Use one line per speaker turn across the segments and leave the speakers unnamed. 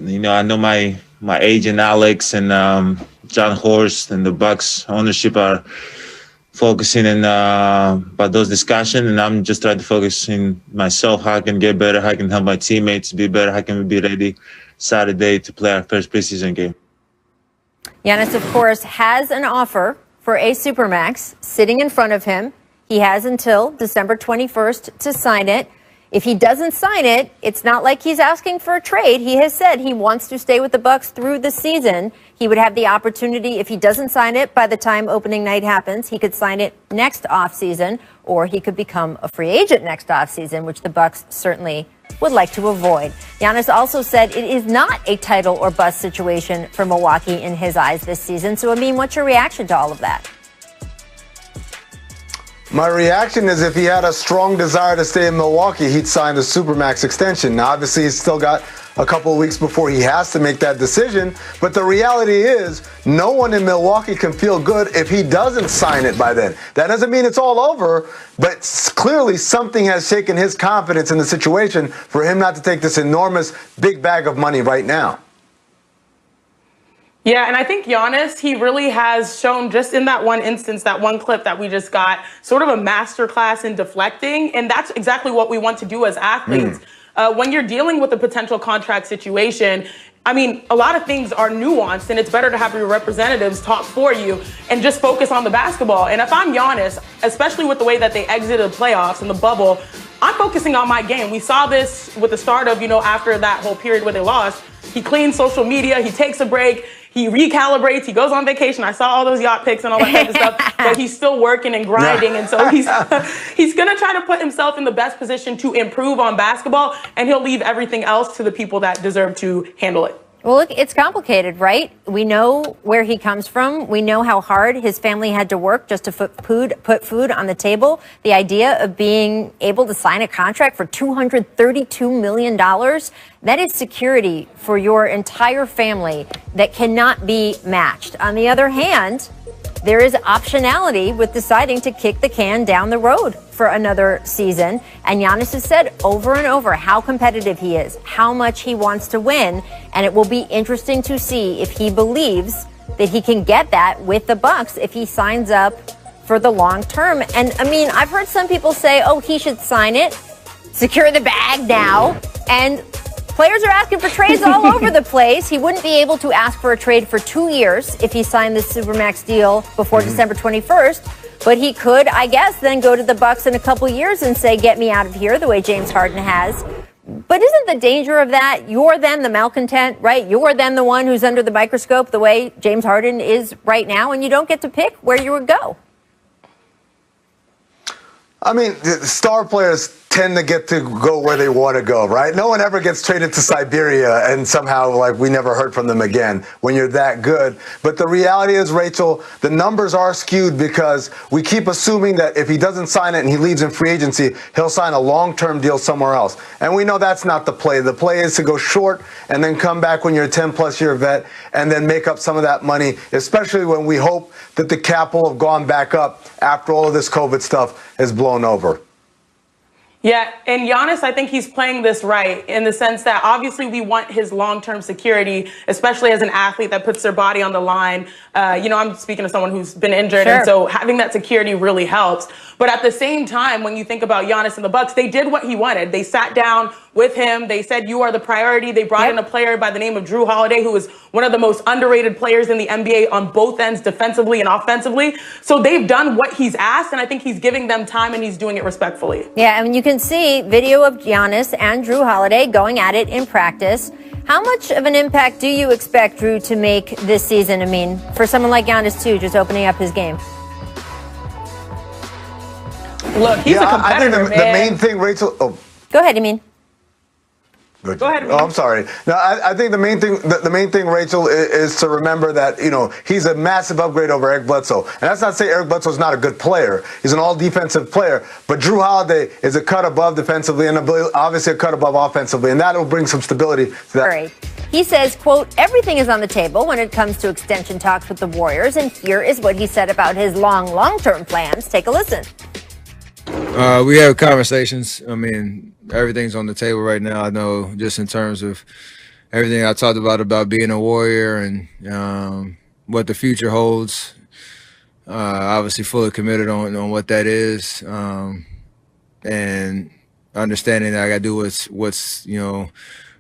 I know my agent Alex and John Horst and the Bucks ownership are focusing in about those discussions, and I'm just trying to focus in myself, how I can get better, how I can help my teammates be better, how can we be ready Saturday to play our first preseason game.
Giannis, of course, has an offer for a Supermax sitting in front of him. He has until December 21st to sign it. If he doesn't sign it, it's not like he's asking for a trade. He has said he wants to stay with the Bucks through the season. He would have the opportunity, if he doesn't sign it by the time opening night happens, he could sign it next offseason, or he could become a free agent next offseason, which the Bucks certainly would like to avoid. Giannis also said it is not a title or bust situation for Milwaukee in his eyes this season. So, Amin, what's your reaction to all of that?
My reaction is if he had a strong desire to stay in Milwaukee, he'd sign a Supermax extension. Now, obviously, he's still got a couple of weeks before he has to make that decision. But the reality is no one in Milwaukee can feel good if he doesn't sign it by then. That doesn't mean it's all over, but clearly something has shaken his confidence in the situation for him not to take this enormous big bag of money right now.
Yeah, and I think Giannis, he really has shown just in that one instance, that one clip that we just got, sort of a masterclass in deflecting. And that's exactly what we want to do as athletes. When you're dealing with a potential contract situation, I mean, a lot of things are nuanced, and it's better to have your representatives talk for you and just focus on the basketball. And if I'm Giannis, especially with the way that they exited the playoffs and the bubble, I'm focusing on my game. We saw this with the start of, after that whole period where they lost. He cleans social media, he takes a break, he recalibrates, he goes on vacation. I saw all those yacht pics and all that type of stuff, but he's still working and grinding. And so he's going to try to put himself in the best position to improve on basketball, and he'll leave everything else to the people that deserve to handle it.
Well, look, it's complicated, right? We know where he comes from. We know how hard his family had to work just to put food on the table. The idea of being able to sign a contract for $232 million, that is security for your entire family that cannot be matched. On the other hand, there is optionality with deciding to kick the can down the road for another season. And Giannis has said over and over how competitive he is, how much he wants to win. And it will be interesting to see if he believes that he can get that with the Bucks if he signs up for the long term. And I mean, I've heard some people say, oh, he should sign it, secure the bag now. And players are asking for trades all over the place. He wouldn't be able to ask for a trade for 2 years if he signed this Supermax deal before December 21st. But he could, I guess, then go to the Bucks in a couple years and say, get me out of here, the way James Harden has. But isn't the danger of that, you're then the malcontent, right? You're then the one who's under the microscope the way James Harden is right now, and you don't get to pick where you would go.
I mean, star players tend to get to go where they want to go, right? No one ever gets traded to Siberia and somehow, like, we never heard from them again when you're that good. But the reality is, Rachel, the numbers are skewed because we keep assuming that if he doesn't sign it and he leaves in free agency, he'll sign a long-term deal somewhere else. And we know that's not the play. The play is to go short and then come back when you're a 10-plus year vet and then make up some of that money, especially when we hope that the cap will have gone back up after all of this COVID stuff is blown over.
Yeah, and Giannis, I think he's playing this right in the sense that obviously we want his long-term security, especially as an athlete that puts their body on the line. I'm speaking to someone who's been injured, and so having that security really helps. But at the same time, when you think about Giannis and the Bucks, they did what he wanted. They sat down with him. They said, you are the priority. They brought in a player by the name of Jrue Holiday, who is one of the most underrated players in the NBA on both ends, defensively and offensively. So they've done what he's asked, and I think he's giving them time, and he's doing it respectfully.
Yeah, I mean, you can see video of Giannis and Jrue Holiday going at it in practice. How much of an impact do you expect Jrue to make this season? I mean, for someone like Giannis, too, just opening up his game.
Look, he's a competitor,
I think the main thing, Rachel. Oh.
Go ahead, Amin.
Go ahead.
Oh, I'm sorry. No, I think the main thing, Rachel, is to remember that he's a massive upgrade over Eric Bledsoe, and that's not to say Eric Bledsoe is not a good player. He's an all-defensive player, but Jrue Holiday is a cut above defensively and obviously a cut above offensively, and that will bring some stability to that.
Right. He says, quote, everything is on the table when it comes to extension talks with the Warriors, and here is what he said about his long-term plans. Take a listen.
We have conversations. I mean, everything's on the table right now. I know just in terms of, everything I talked about being a Warrior and what the future holds. Obviously, fully committed on what that is, and understanding that I got to do what's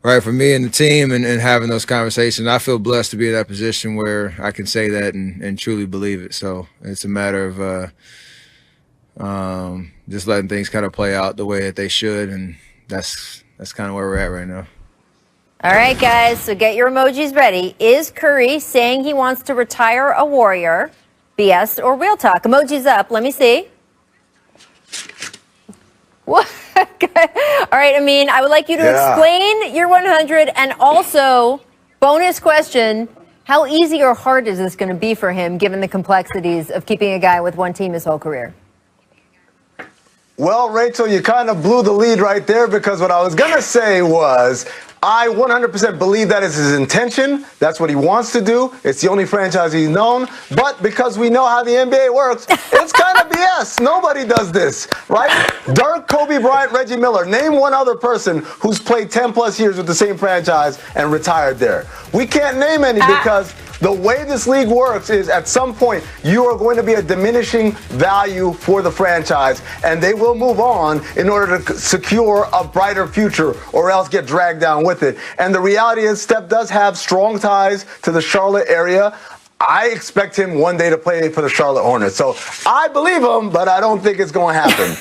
right for me and the team, and having those conversations. I feel blessed to be in that position where I can say that and truly believe it. So it's a matter of just letting things kind of play out the way that they should, and that's kind of where we're at right now.
All right, guys, so get your emojis ready. Is Curry saying he wants to retire a Warrior? BS or real talk? Emojis up. Let me see. What? All right, Amin, I would like you to explain your 100, and also, bonus question, how easy or hard is this going to be for him, given the complexities of keeping a guy with one team his whole career?
Well, Rachel, you kind of blew the lead right there, because what I was going to say was I 100% believe that is his intention. That's what he wants to do. It's the only franchise he's known. But because we know how the NBA works, it's kind of BS. Nobody does this, right? Dirk, Kobe Bryant, Reggie Miller. Name one other person who's played 10 plus years with the same franchise and retired there. We can't name any, because the way this league works is at some point you are going to be a diminishing value for the franchise, and they will move on in order to secure a brighter future, or else get dragged down with it. And the reality is Steph does have strong ties to the Charlotte area. I expect him one day to play for the Charlotte Hornets. So I believe him, but I don't think it's going to happen.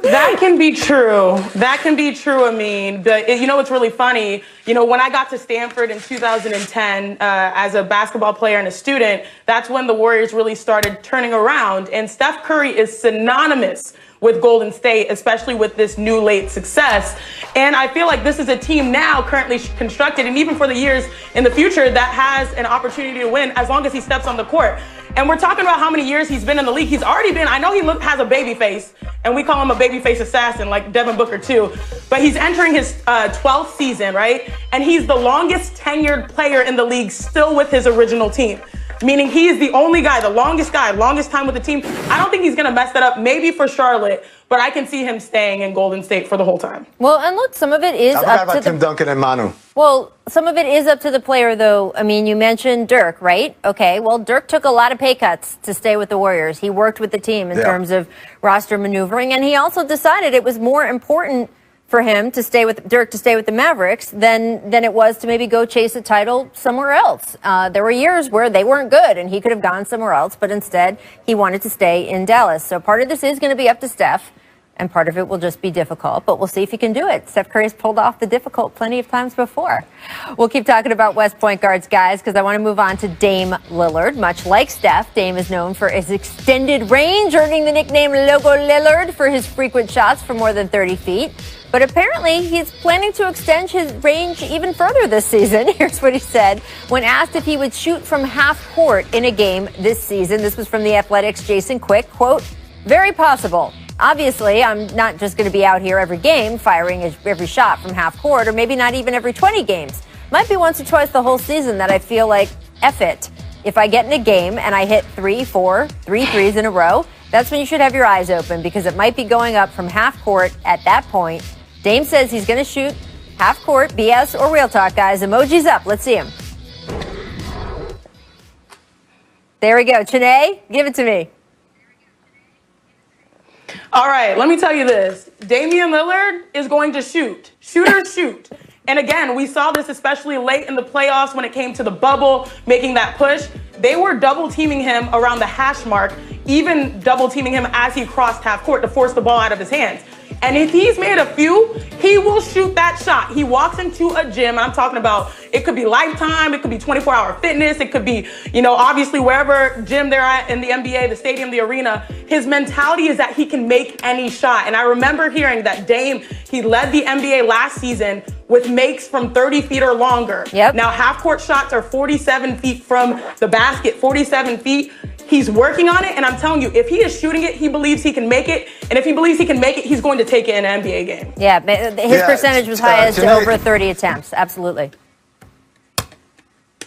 That can be true. That can be true, Amin. But you know what's really funny? You know, when I got to Stanford in 2010 as a basketball player and a student, that's when the Warriors really started turning around. And Steph Curry is synonymous with Golden State, especially with this new late success. And I feel like this is a team now currently constructed, and even for the years in the future, that has an opportunity to win as long as he steps on the court. And we're talking about how many years he's been in the league. He's already been, I know he has a baby face, and we call him a baby face assassin, like Devin Booker too. But he's entering his 12th season, right? And he's the longest tenured player in the league, still with his original team. Meaning he is the only guy, the longest time with the team. I don't think he's going to mess that up, maybe for Charlotte, but I can see him staying in Golden State for the whole time.
Well, and look, some of it is up to
Tim Duncan and Manu.
Well, some of it is up to the player, though. I mean, you mentioned Dirk, right? Okay, well, Dirk took a lot of pay cuts to stay with the Warriors. He worked with the team in terms of roster maneuvering, and he also decided it was more important for him to stay with Dirk, to stay with the Mavericks, than it was to maybe go chase a title somewhere else. There were years where they weren't good and he could have gone somewhere else, but instead he wanted to stay in Dallas. So part of this is going to be up to Steph, and part of it will just be difficult, but we'll see if he can do it. Steph Curry's pulled off the difficult plenty of times before. We'll keep talking about West point guards, guys, because I want to move on to Dame Lillard. Much like Steph, Dame is known for his extended range, earning the nickname Logo Lillard for his frequent shots from more than 30 feet. But apparently, he's planning to extend his range even further this season. Here's what he said when asked if he would shoot from half court in a game this season. This was from The Athletic's Jason Quick. Quote, "Very possible. Obviously, I'm not just going to be out here every game firing every shot from half court, or maybe not even every 20 games. Might be once or twice the whole season that I feel like, F it. If I get in a game and I hit 3 threes in a row, that's when you should have your eyes open, because it might be going up from half court at that point." Dame says he's going to shoot half court. BS or real talk, guys? Emojis up. Let's see him. There we go. Chene, give it to me.
All right, let me tell you this. Damian Lillard is going to shoot. Shooters shoot. And again, we saw this especially late in the playoffs when it came to the bubble, making that push. They were double teaming him around the hash mark, even double teaming him as he crossed half court to force the ball out of his hands. And if he's made a few, he will shoot that shot. He walks into a gym, and I'm talking about, it could be Lifetime, it could be 24-hour fitness, it could be, obviously wherever gym they're at in the NBA, the stadium, the arena. His mentality is that he can make any shot. And I remember hearing that Dame, he led the NBA last season with makes from 30 feet or longer.
Yep.
Now, half-court shots are 47 feet from the basket, 47 feet. He's working on it, and I'm telling you, if he is shooting it, he believes he can make it. And if he believes he can make it, he's going to take it in an NBA game.
Yeah, his percentage was highest over 30 attempts. Absolutely.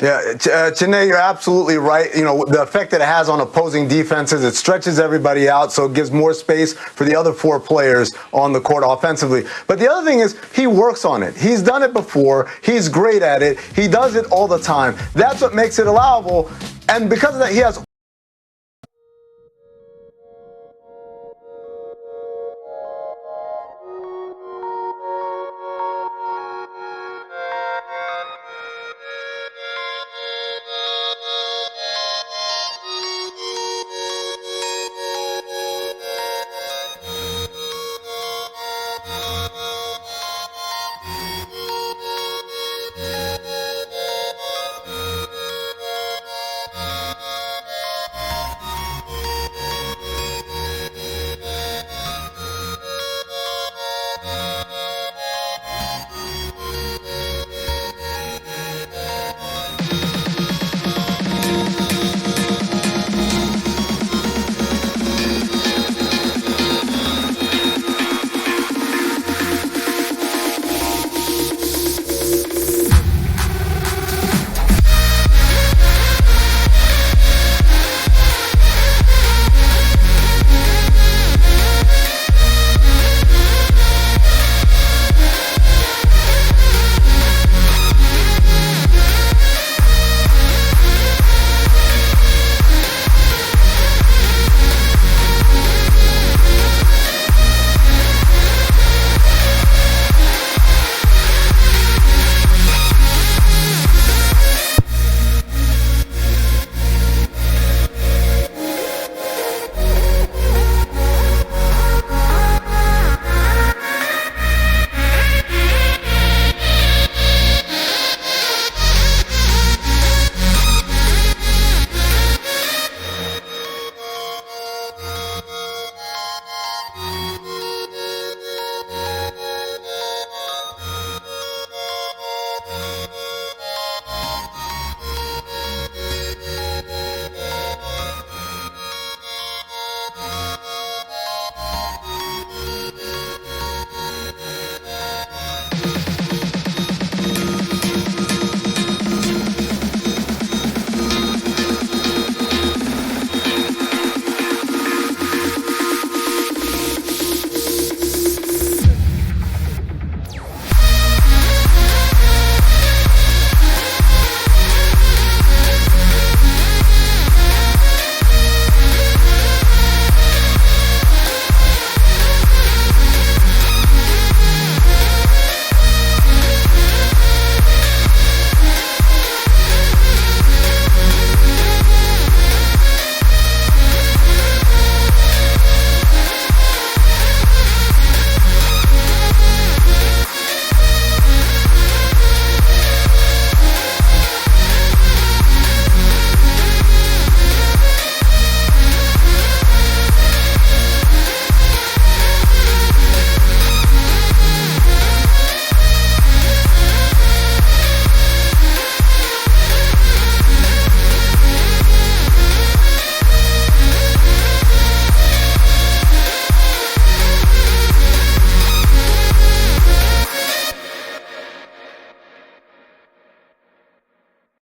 Yeah, Chiney, you're absolutely right. You know, the effect that it has on opposing defenses, it stretches everybody out, so it gives more space for the other 4 players on the court offensively. But the other thing is, he works on it. He's done it before. He's great at it. He does it all the time. That's what makes it allowable. And because of that, he has